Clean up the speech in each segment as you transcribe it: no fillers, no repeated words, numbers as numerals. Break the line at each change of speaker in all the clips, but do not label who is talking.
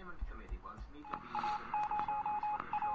Entertainment Committee wants me to be the necessaries for the show.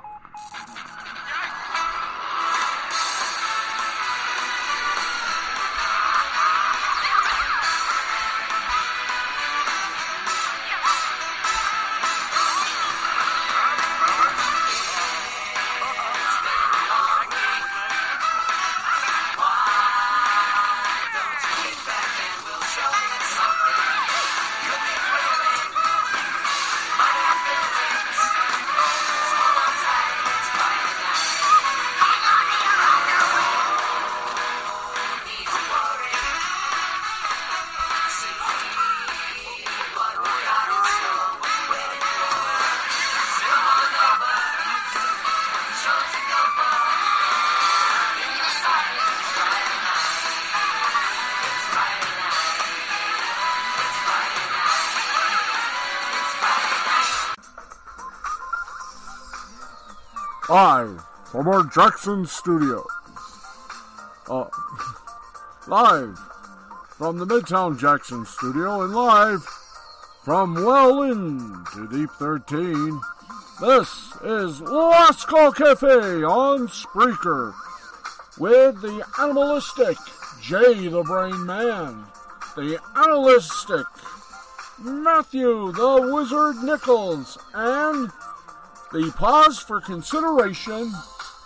Live from our Jackson studio. Live from the Midtown Jackson studio and live from well into Deep 13. This is Last Call Cafe on Spreaker with the animalistic Jay the Brain Man, the animalistic Matthew the Wizard Nichols, and the pause for consideration,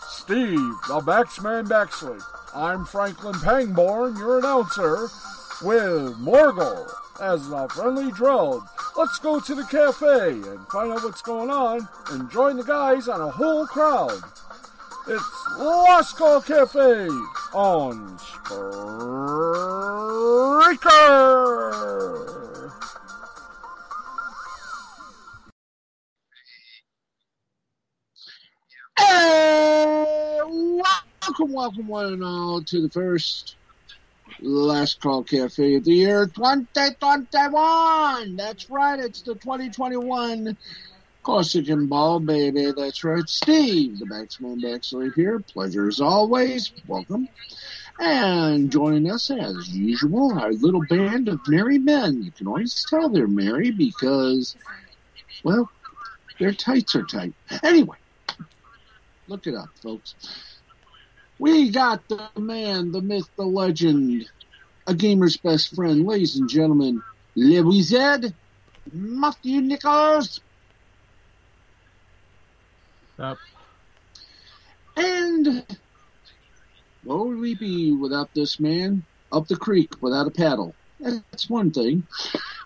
Steve, the Baxman Baxley. I'm Franklin Pangborn, your announcer, with Morgul as the friendly drone. Let's go to the cafe and find out what's going on and join the guys on a whole crowd. It's Last Call Cafe on Spreaker.
Hey, welcome one and all to the first Last Call Cafe of the year 2021. That's right, it's the 2021 Corsican Ball, baby. That's right, Steve, the Baxman Baxley here. Pleasure as always. Welcome. And joining us as usual, our little band of merry men. You can always tell they're merry because, well, their tights are tight. Anyway. Look it up, folks. We got the man, the myth, the legend, a gamer's best friend, ladies and gentlemen, Le Wizard, Matthew Nichols.
Yep.
And what would we be without this man? Up the creek without a paddle. That's one thing.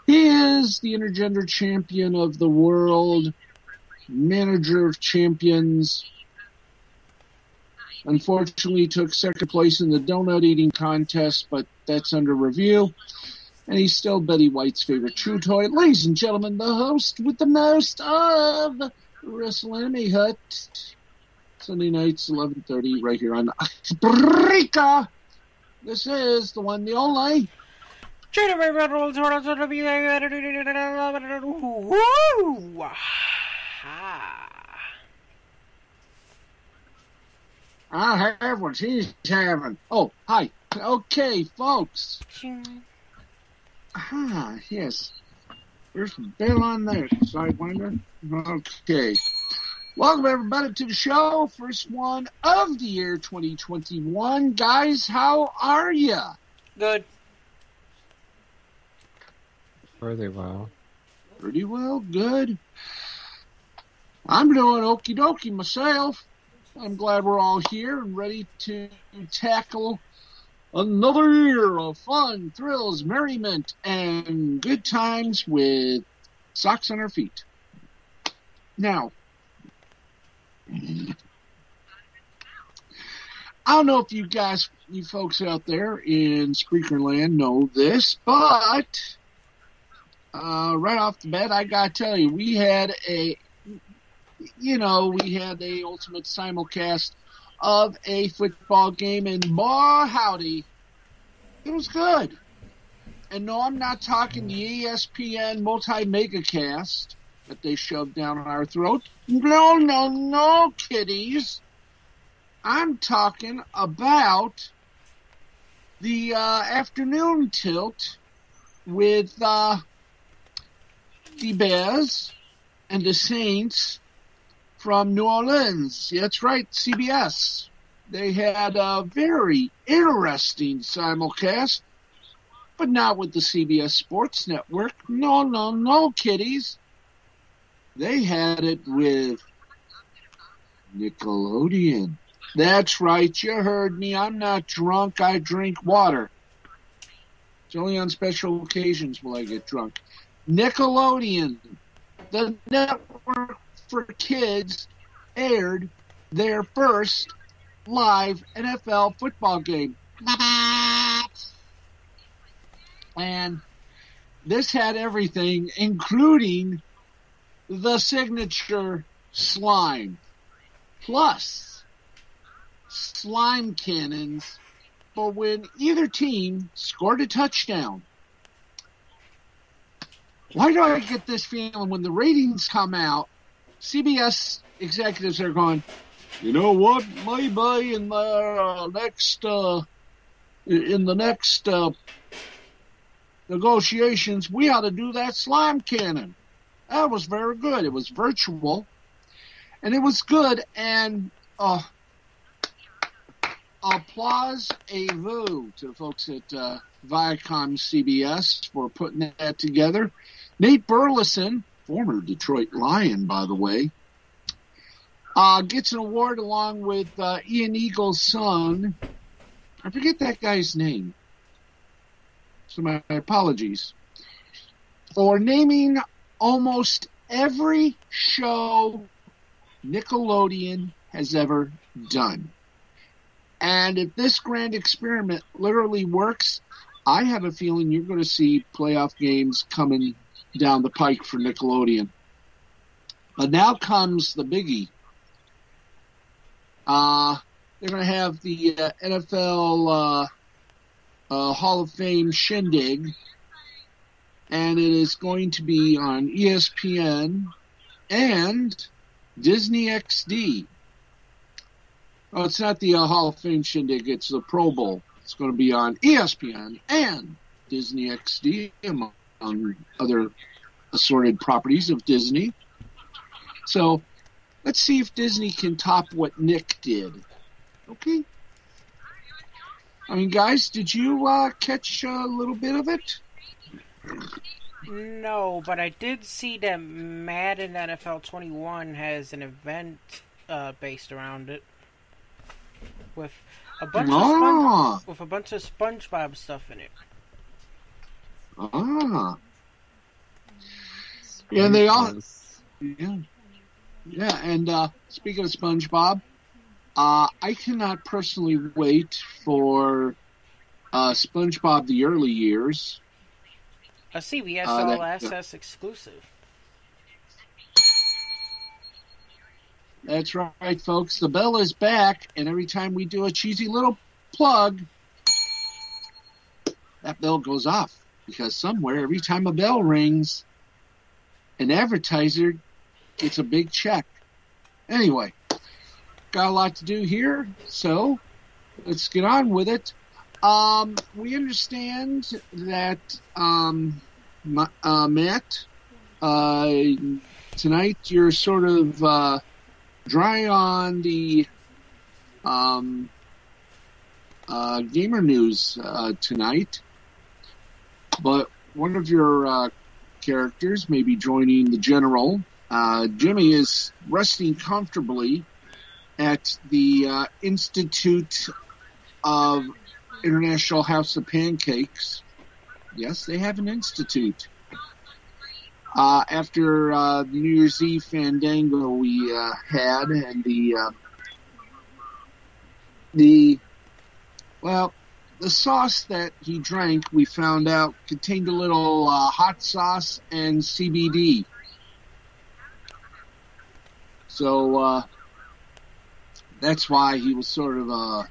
He is the intergender champion of the world, manager of champions. Unfortunately, took second place in the donut eating contest, but that's under review. And he's still Betty White's favorite chew toy. Ladies and gentlemen, the host with the most of Wrestle Anime Hut. Sunday nights, 11:30, right here on Spreaker. This is the one, the only. I'll have what she's having. Oh, hi. Okay, folks. Yes. There's a bell on there, Sidewinder. Okay. Welcome, everybody, to the show. First one of the year 2021. Guys, how are ya?
Good.
Pretty well.
Pretty well, good. I'm doing okie dokie myself. I'm glad we're all here and ready to tackle another year of fun, thrills, merriment, and good times with socks on our feet. Now, I don't know if you guys, you folks out there in Spreaker Land know this, but right off the bat, I gotta tell you, we had a ultimate simulcast of a football game, and boy, howdy, it was good. And no, I'm not talking the ESPN multi-megacast that they shoved down our throat. No, kiddies. I'm talking about the afternoon tilt with the Bears and the Saints from New Orleans. That's right, CBS. They had a very interesting simulcast, but not with the CBS Sports Network. No, kiddies. They had it with Nickelodeon. That's right, you heard me. I'm not drunk, I drink water. It's only on special occasions will I get drunk. Nickelodeon, the network for kids, aired their first live NFL football game. And this had everything, including the signature slime, plus slime cannons for when either team scored a touchdown. Why do I get this feeling when the ratings come out, CBS executives are going, you know what, maybe in the next negotiations, we ought to do that slime cannon. That was very good. It was virtual, and it was good, and applause a-vous to the folks at Viacom CBS for putting that together. Nate Burleson, former Detroit Lion, by the way, gets an award along with Ian Eagle's son. I forget that guy's name, so my apologies, for naming almost every show Nickelodeon has ever done. And if this grand experiment literally works, I have a feeling you're going to see playoff games coming down the pike for Nickelodeon. But now comes the biggie. They're going to have the NFL Hall of Fame shindig, and it is going to be on ESPN and Disney XD. Oh, it's not the Hall of Fame shindig, it's the Pro Bowl. It's going to be on ESPN and Disney XD, among other assorted properties of Disney. So let's see if Disney can top what Nick did. Okay? I mean, guys, did you catch a little bit of it?
No, but I did see that Madden NFL 21 has an event based around it with a bunch of SpongeBob stuff in it.
Yeah, and they all. Yeah, and speaking of SpongeBob, I cannot personally wait for SpongeBob the early years.
A CBS All Access exclusive.
That's right, folks. The bell is back, and every time we do a cheesy little plug, that bell goes off. Because somewhere, every time a bell rings, an advertiser gets a big check. Anyway, got a lot to do here, so let's get on with it. We understand that, Matt, tonight you're sort of dry on the gamer news tonight, but one of your characters may be joining the general. Jimmy is resting comfortably at the Institute of International House of Pancakes. Yes, they have an institute. After the New Year's Eve fandango we had, and the sauce that he drank, we found out, contained a little hot sauce and CBD. So that's why he was sort of a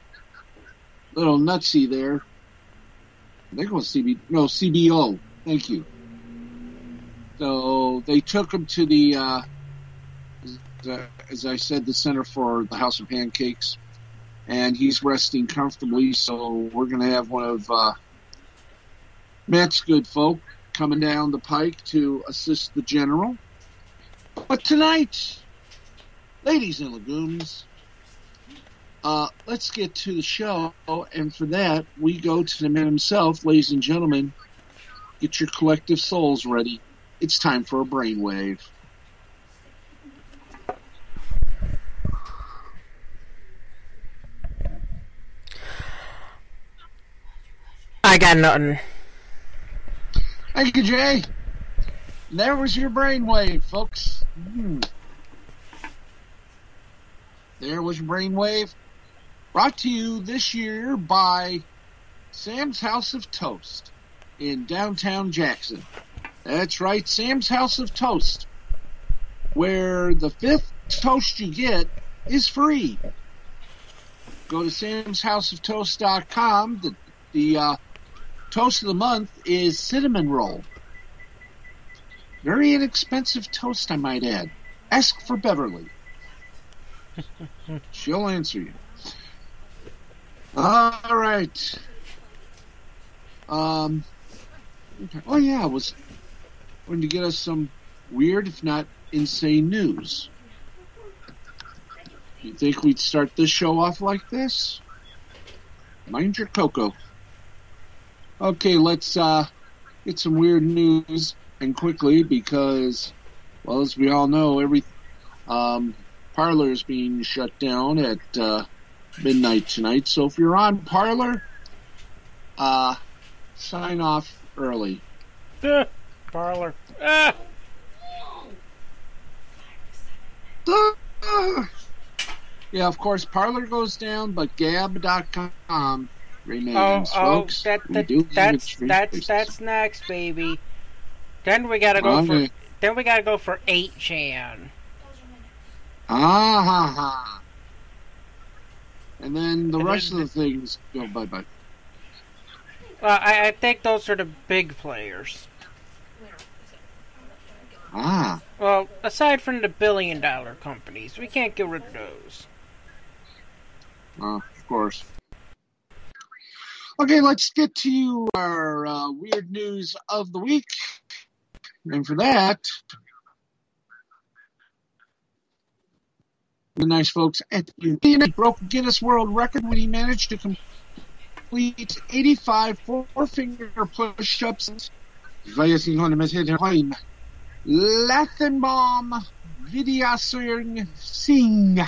little nutsy there. I think it was CBO. Thank you. So they took him to the, as I said, the Center for the House of Pancakes, and he's resting comfortably. So we're going to have one of Matt's good folk coming down the pike to assist the general. But tonight, ladies and legumes, let's get to the show. And for that, we go to the man himself. Ladies and gentlemen, get your collective souls ready. It's time for a brainwave.
I got nothing.
Thank you, Jay. There was your brainwave, folks. There was your brainwave. Brought to you this year by Sam's House of Toast in downtown Jackson. That's right, Sam's House of Toast, where the 5th toast you get is free. Go to samshouseoftoast.com. The toast of the month is cinnamon roll. Very inexpensive toast, I might add. Ask for Beverly. She'll answer you. All right. Oh yeah, I was going to get us some weird, if not insane, news. You think we'd start this show off like this? Mind your cocoa. Okay, let's get some weird news, and quickly, because, well, as we all know, every Parler is being shut down at midnight tonight. So if you're on Parler, sign off early.
Parler.
Yeah, of course, Parler goes down, but Gab.com remains, folks.
That's next, baby. Then we gotta go for 8chan.
And then the rest of the things go bye-bye.
Well, I think those are the big players. Well, aside from the billion-dollar companies, we can't get rid of those.
Of course. Okay, let's get to our weird news of the week. And for that, the nice folks at the broke Guinness World Record when he managed to complete 85 four-finger push-ups via Lathenbaum Vidyasingh Singh,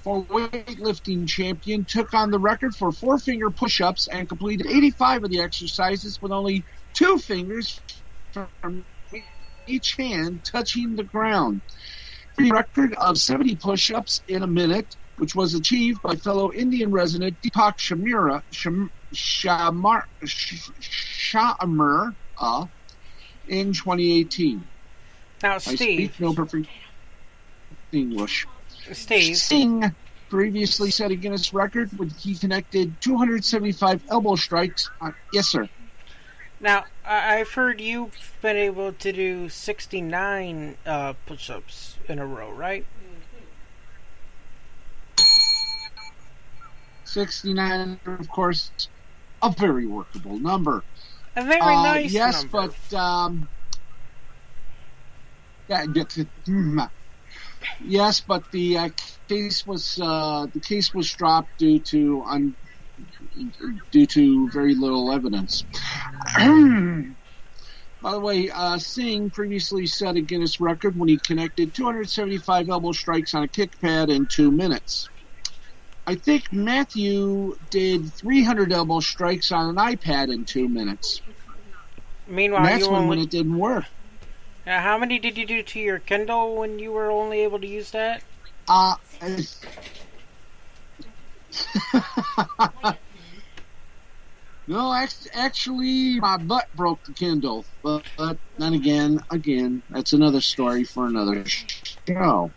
for weightlifting champion, took on the record for four-finger push-ups and completed 85 of the exercises with only 2 fingers from each hand touching the ground. The record of 70 push-ups in a minute, which was achieved by fellow Indian resident Deepak Shamar in 2018.
Now,
I
Steve.
speak no perfect English.
Steve.
Singh previously set a Guinness record when he connected 275 elbow strikes. Yes, sir.
Now, I've heard you've been able to do 69 push-ups in a row, right?
69, of course, a very workable number.
A very nice
yes,
number.
Yes, but the case was dropped due to very little evidence. By the way, Singh previously set a Guinness record when he connected 275 elbow strikes on a kick pad in 2 minutes. I think Matthew did 300 elbow strikes on an iPad in 2 minutes.
Meanwhile,
that's when it didn't work.
How many did you do to your Kindle when you were only able to use that?
No, actually, my butt broke the Kindle. But then again, that's another story for another show.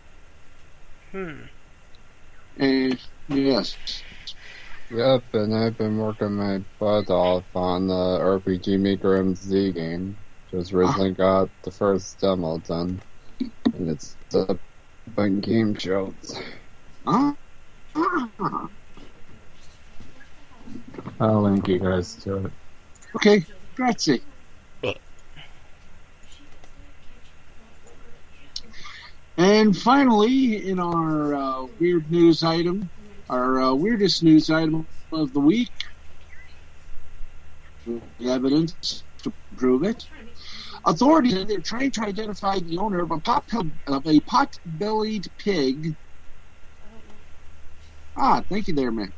Yes.
Yep, and I've been working my butt off on the RPG Maker MZ game. Just recently got the first demo done. And it's a fun game show. I'll link you guys to it.
Okay, grazie. And finally, in our weird news item, our weirdest news item of the week, evidence to prove it. Authorities, they're trying to identify the owner of a pot-bellied pig. Thank you there, man.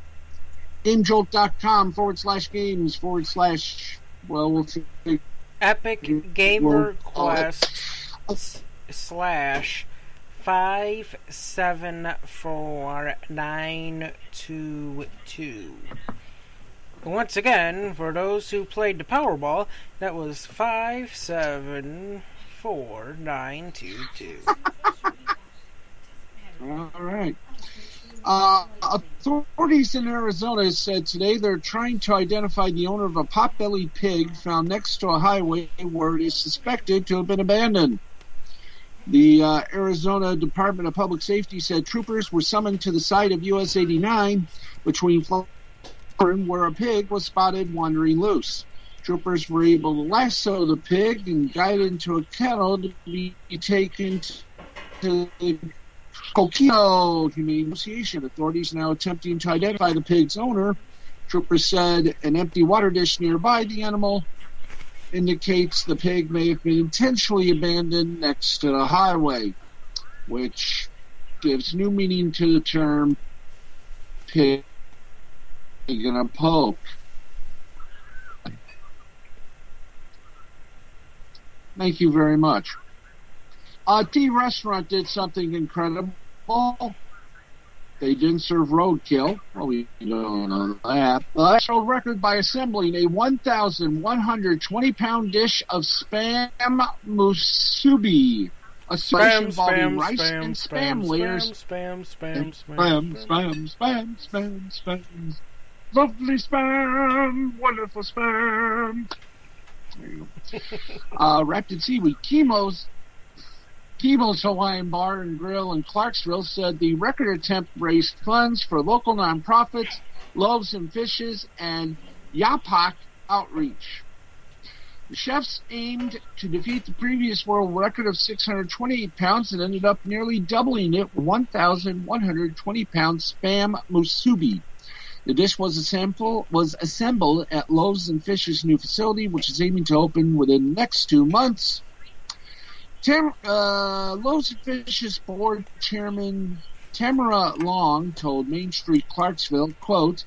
GameJolt.com/games/ well, we'll see.
Epic Gamer Quest /574922. Once again, for those who played the Powerball, that was 574922.
All right. Authorities in Arizona said today they're trying to identify the owner of a pot-bellied pig found next to a highway where it is suspected to have been abandoned. The Arizona Department of Public Safety said troopers were summoned to the site of US 89 between where a pig was spotted wandering loose. Troopers were able to lasso the pig and guide it into a kennel to be taken to the Coquino Humane Association. Authorities now attempting to identify the pig's owner. Troopers said an empty water dish nearby the animal indicates the pig may have been intentionally abandoned next to the highway, which gives new meaning to the term pig in a poke. Thank you very much. T Restaurant did something incredible. They didn't serve roadkill. Well, we don't know that. But they showed record by assembling a 1,120-pound dish of spam musubi. A selection involving rice and spam layers. Spam. Lovely spam. Wonderful spam. There you go. Wrapped in seaweed. Chemo's Hawaiian Bar and Grill in Clarksville said the record attempt raised funds for local nonprofits, Loaves and Fishes, and Yapak Outreach. The chefs aimed to defeat the previous world record of 628 pounds and ended up nearly doubling it with 1,120-pound spam musubi. The dish was assembled at Loaves and Fishes' new facility, which is aiming to open within the next 2 months. Loaves and Fishes board chairman Tamara Long told Main Street Clarksville, quote,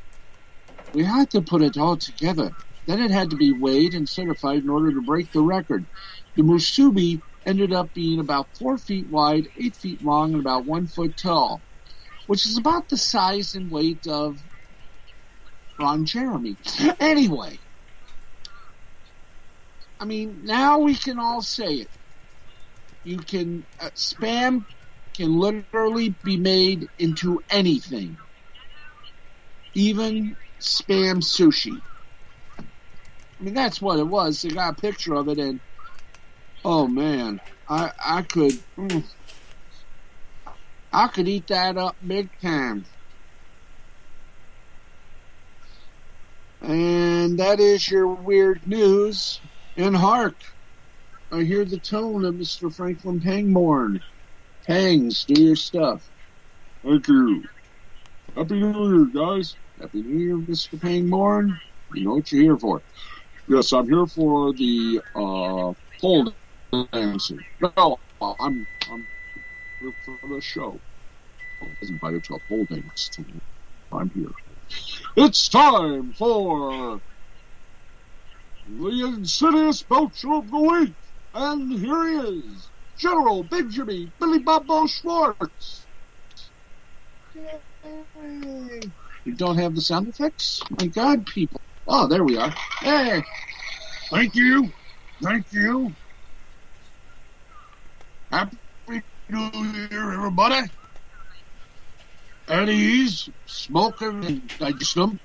"We had to put it all together. Then it had to be weighed and certified in order to break the record. The musubi ended up being about 4 feet wide, 8 feet long, and about 1 foot tall, which is about the size and weight of Ron Jeremy." Anyway, I mean, now we can all say it. You can, spam can literally be made into anything. Even spam sushi. I mean, that's what it was. They got a picture of it, and oh man, I could eat that up big time. And that is your weird news. And hark, I hear the tone of Mr. Franklin Pangborn. Pangs, do your stuff.
Thank you. Happy New Year, guys.
Happy New Year, Mr. Pangborn. You know what you're here for.
Yes, I'm here for the pole dancing. No, I'm here for the show. I was invited to a pole dance tonight. I'm here. It's time for the Insidious Belcher of the Week. And here he is, General Big Jimmy Billy Bobo Schwartz.
Yay. You don't have the sound effects? My God, people. Oh, there we are. Hey.
Thank you. Happy New Year, everybody. At ease, smoking and digesting.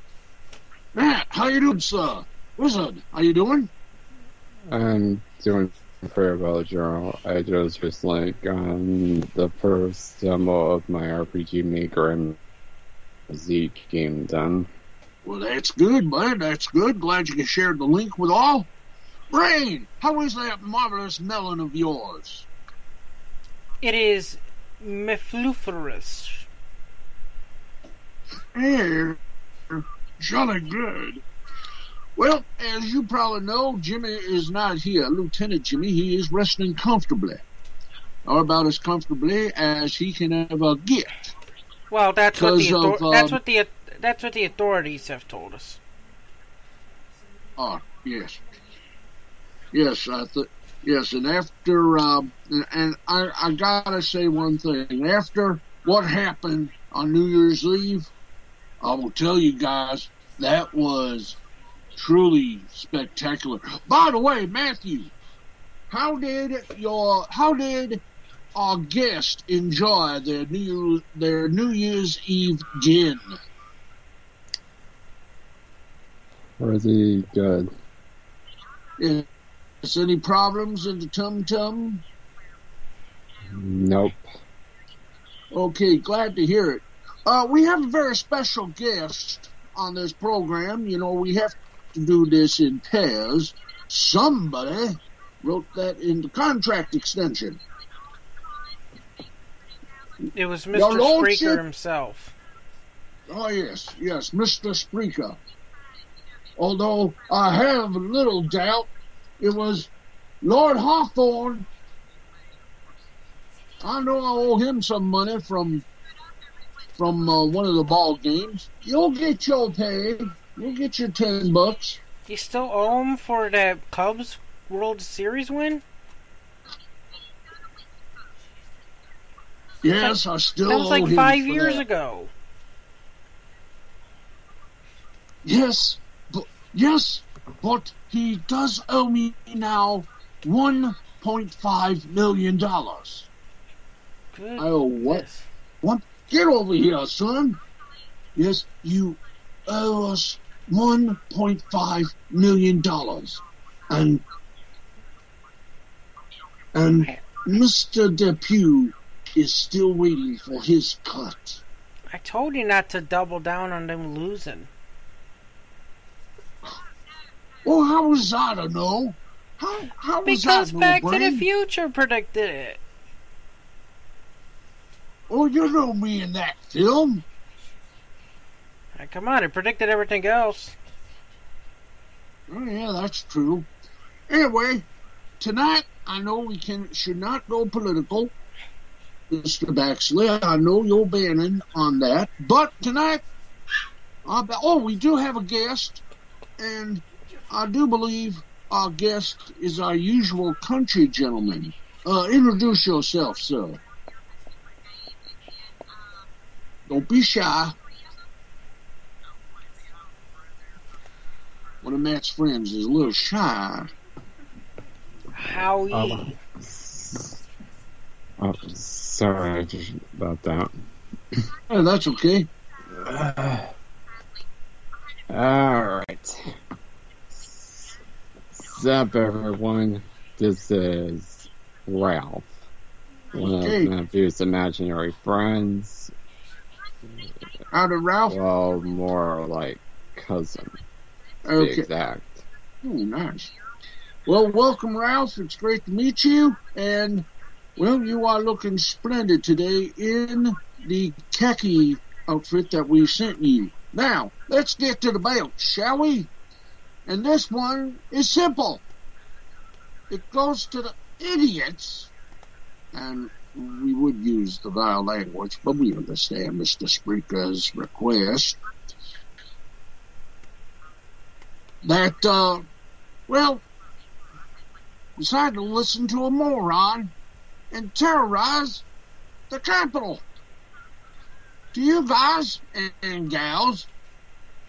Matt, how you doing, sir? Wizard, how you doing?
I'm doing very well, General. I just recently gotten the first demo of my RPG Maker MZ game done.
Well, that's good, bud. That's good. Glad you can share the link with all. Brain, how is that marvelous melon of yours?
It is mellifluous.
Yeah, jolly good. Well, as you probably know, Jimmy is not here. Lieutenant Jimmy, he is resting comfortably. Or about as comfortably as he can ever get.
Well, that's what the authorities have told us.
Oh, yes. Yes, yes, and after, and I gotta say one thing. After what happened on New Year's Eve, I will tell you guys, that was truly spectacular. By the way, Matthew, how did our guest enjoy their New Year's Eve gin?
Pretty good.
Yes. Any problems in the tum-tum?
Nope.
Okay, glad to hear it. We have a very special guest on this program. You know, we have to do this in pairs. Somebody wrote that in the contract extension.
It was Mr. Spreaker himself.
Oh, yes, Mr. Spreaker. Although I have little doubt it was Lord Hawthorne. I know I owe him some money from one of the ball games. You'll get your pay. You'll get your $10.
You still owe him for the Cubs World Series win?
Yes, I still owe him.
That was like 5 years ago.
Yes, but he does owe me now $1.5 million.
Good.
I owe what? What? Get over here, son. Yes, you owe us $1.5 million. And Mr. Depew is still waiting for his cut.
I told you not to double down on them losing.
Well, how was I to know? How was
because
I
Back
to
to the Future predicted it.
Oh, you know me in that film.
Come on, it predicted everything else.
Oh, yeah, that's true. Anyway, tonight, I know we should not go political, Mr. Baxley. I know you're banning on that. But tonight, we do have a guest, and I do believe our guest is our usual country gentleman. Introduce yourself, sir. Don't be shy. One of Matt's friends is a little shy.
Howie.
Sorry about that.
Oh, that's okay.
Alright. Sup, everyone? This is Ralph. One of Matthew's imaginary friends.
Howdy, Ralph?
Well, more like cousin. To be exact.
Oh, nice. Well, welcome, Ralph. It's great to meet you. And, well, you are looking splendid today in the khaki outfit that we sent you. Now, let's get to the belt, shall we? And this one is simple. It goes to the idiots. And we would use the vile language, but we understand Mr. Spreaker's request. That, decided to listen to a moron and terrorize the Capitol. To you guys and gals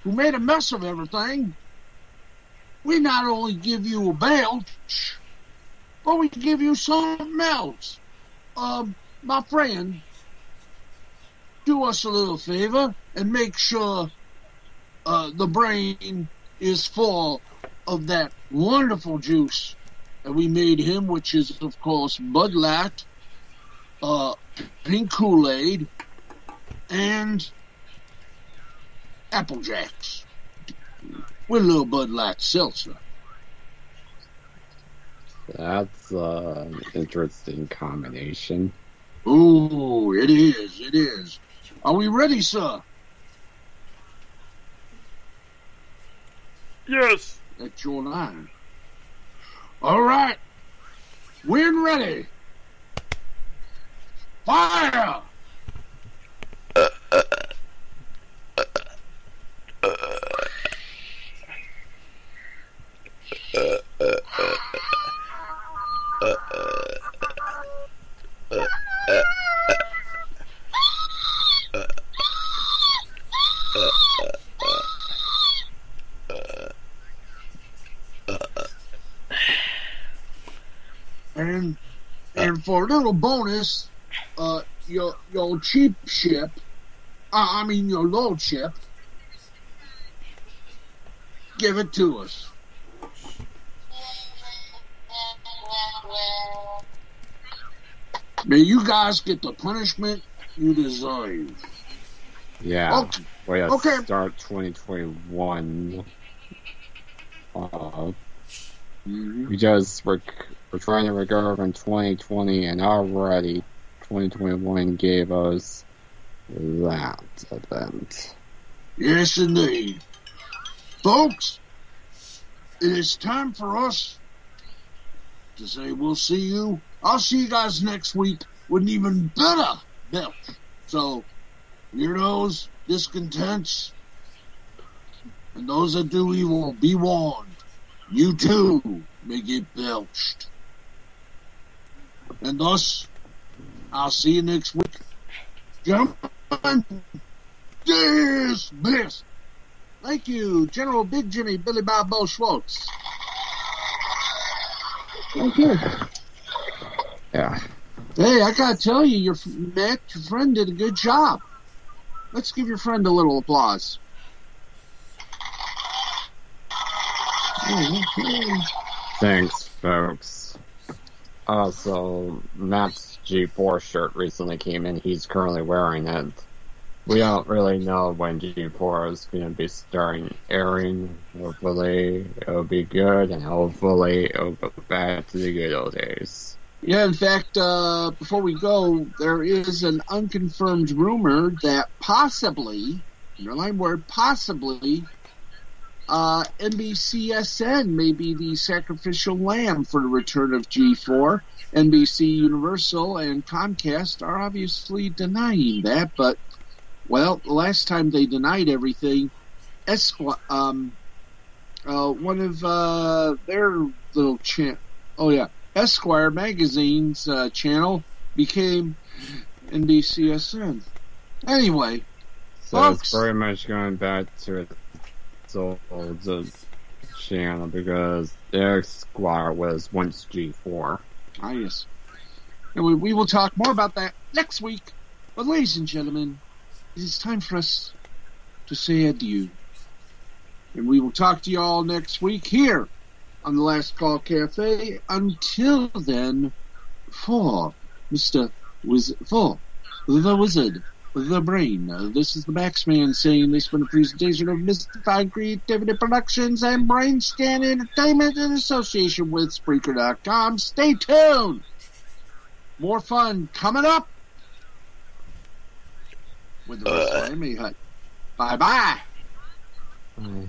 who made a mess of everything, we not only give you a belt, but we give you something else. My friend, do us a little favor and make sure the brain is full of that wonderful juice that we made him, which is, of course, Bud Light, pink Kool-Aid, and Apple Jacks with a little Bud Light seltzer.
That's an interesting combination.
Ooh, it is. It is. Are we ready, sir?
Yes.
That's your line. All right. When ready. Fire! And for a little bonus, your cheap ship, your lordship, give it to us. May you guys get the punishment you deserve.
Yeah.
Okay.
We have
Okay.
to start 2021. Because we're trying to recover from 2020, and already 2021 gave us that event.
Yes, indeed. Folks, it is time for us to say we'll see you. I'll see you guys next week with an even better belt. So, weirdos, discontents, and those that do evil, be warned. You too may get belched. And thus, I'll see you next week. Gentlemen, dismissed. Thank you, General Big Jimmy Billy Bob Bo Schwartz. Okay.
Yeah.
Hey, I gotta tell you, Matt, your friend did a good job. Let's give your friend a little applause.
Thanks, folks. Also, Matt's G4 shirt recently came in. He's currently wearing it. We don't really know when G4 is going to be starting airing. Hopefully, it'll be good, and hopefully, it'll go back to the good old days.
Yeah, in fact, before we go, there is an unconfirmed rumor that possibly, underline word, possibly, NBCSN may be the sacrificial lamb for the return of G4. NBC Universal and Comcast are obviously denying that, but, well, the last time they denied everything, one of their little Esquire magazine's channel became NBCSN. Anyway,
So
folks,
it's very much going back to its old channel because Esquire was once G4.
ah, yes. And we will talk more about that next week. But ladies and gentlemen, it is time for us to say adieu. And we will talk to you all next week here on the Last Call Cafe. Until then, for the Wizard, the Brain, this is the Baxman saying this has been a presentation of Mystified Creativity Productions and Brain Scan Entertainment in association with Spreaker.com. Stay tuned! More fun coming up with the Wrestling Hut. Bye-bye!
Bye.